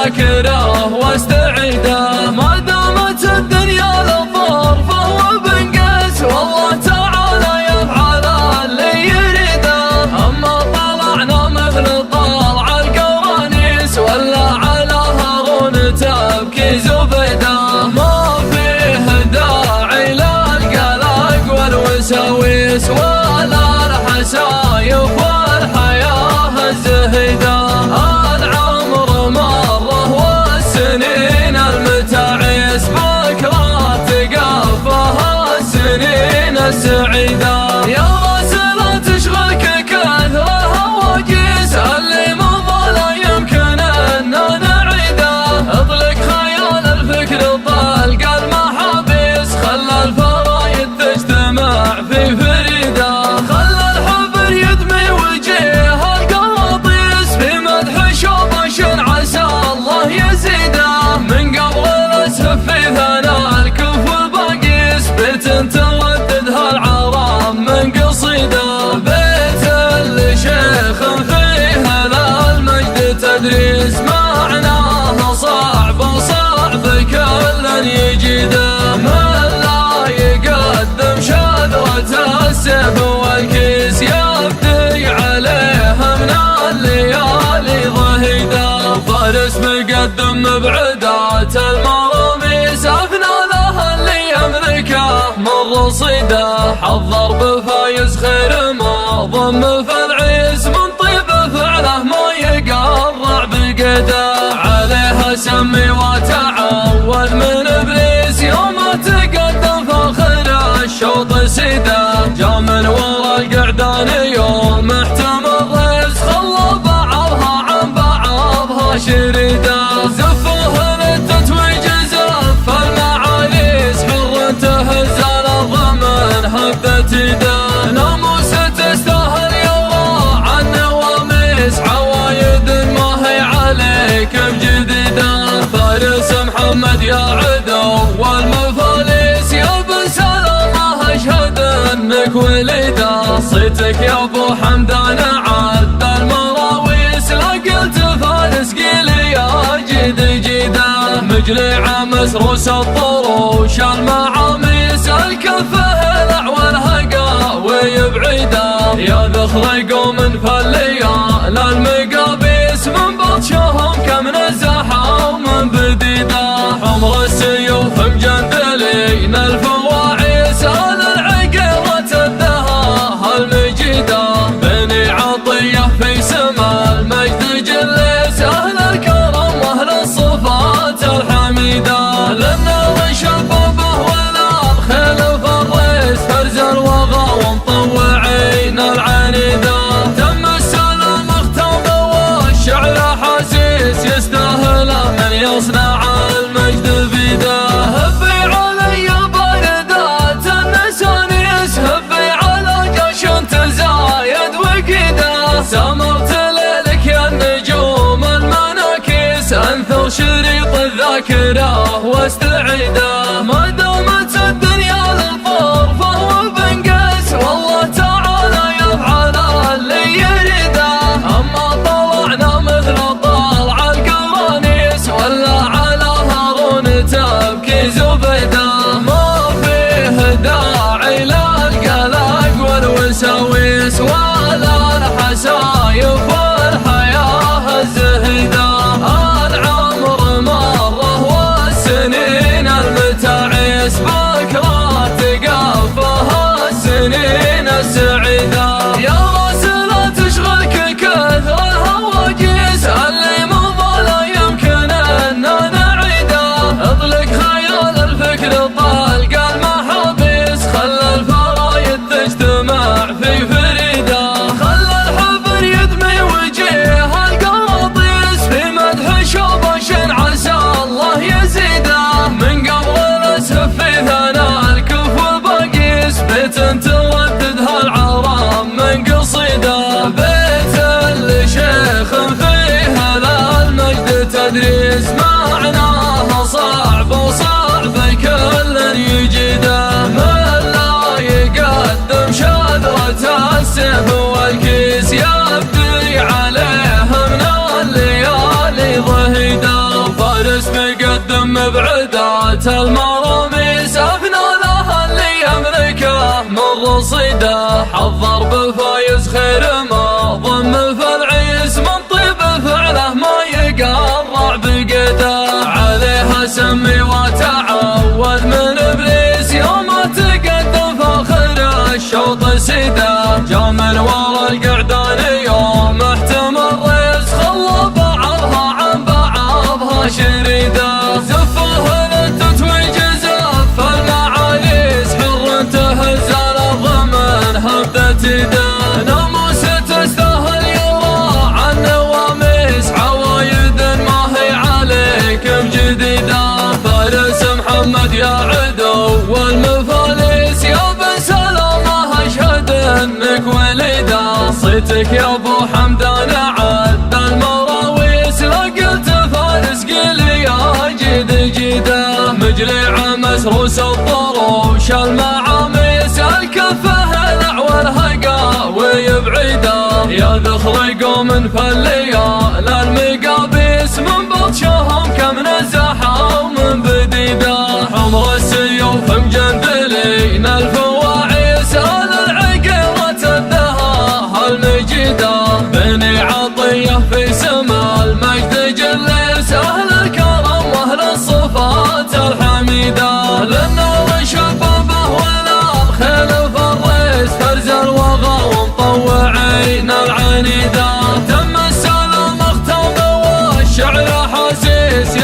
ذاكره واستعيده. ما دامت الدنيا للطور فهو بنقاس، والله تعالى يفعل اللي يريده. اما طلعنا مثل طلع القرانيس ولا على هارون تبكي زبيده. ما فيه داعي للقلق والوساويس ولا الحسايف والحياه الزهيده. العمر مره والسنين المتاعيس بكره تقفها السنين السعيده. يا راسل تشغلك كثره وقيس اللي مضى لا يمكن ان نعيده. اطلق خيال الفكر طلق المحابيس، خلى الفرايد تجتمع في فريده. خلى الحبر يدمي وجيه القراطيس في مدح شوبش عسى الله يزيده. من قبل الاسف في ثناء الكف والباقيس بيت ترددها العرام من قصيده. بيت الشيخ فيه ذا المجد تدريس، معناه صعب كل يجيده. من لا يقدم شذرة السيف والكيس يبدي عليه من الليالي ضهيده. فارس مقدم مبعدات المراميس، أفنى له اللي يملكه من رصيده. حضر بفايز خير ما ضم في العيس، من طيب فعله ما يقرع بقده. عليها سمي وتعود من ابليس، يوم تقدم فاخر الشوط سيده. جا من ورا القعدان يوم احتمى الريس، خلى بعضها عن بعضها شريده. زفوه للتتويج زف المعاليس، حر تهز الضمن هبت يده. ناموس تستاهل يرى عن نواميس، عوايد ما هي عليك بجديده. فارس محمد يا عدو والمفاليس، يا بن سلامه اشهد انك وليده. صيتك يا ابو حمدان عد المراويس، لا قلت فارس قيلي يا جد جيده. مجلع مسروس الطروش المعاميس، الكف هلع والهقاوي بعيده. يا ذخر قوم فالليال المقابيس، من بطشهم كم نزحوا ومن بديده. حمر السيوف مجندلين الفواعيس، اهل العقيرة الدهاها المجيده. بني عطيه في سما المجد جليس، اهل الكرم واهل الصفات الحميده. للنار شبابه ولا الخيل فريس، فرز الوغى ومطوعين العنيده. تم السلام اختم والشعر حسيس، يستاهل من يصنع المجد بيده. هبي علي باردات النسانيس، هبي على جيش تزايد وقيده. سمرت ليلك يا النجوم المناكيس، انثر شريط الذاكره واستعيده. ما دامت الدنيا للطور فهو بنقاس، والله تعالى يفعل اللي يريده. اما طلعنا مثل طلع القرانيس ولا على هارون تبكي زبيده. ما فيه داعي للقلق والوساويس ولا الحسايف والحياه الزهيده. العمر مره والسنين المتاعيس من ورا القعدان يوم احتمل ريس خلى بعضها عن بعضها شريدة زفه للتتويج زف المعاليس حر تهز الارض من هبدة يده ناموس تستاهل يرى عن نواميس عوايد ما هي عليك بجديدة فارس محمد يا عدو والمفاليس يا بن سلامة اشهد انك وليدة صيتك يا ابو حمدان عد المراويس لقيت فارس قلي يا جد جيده مجلع مسروس الضروش المعاميس الكفه الاعور هقاوي بعيده يا ذخر قوم فالليال المقابيس من بطشهم كم نزحوا من بديده حمر السيوف مجندلين الفواعيس اهل العقيرة الدهاها المجيده بني عطيه في سما المجد جليس اهل الكرم واهل الصفات الحميده للنور شبابه ولا الخيل فريس فرز الوغى ومطوعين العنيده تم السلام اختم والشعر حاسيس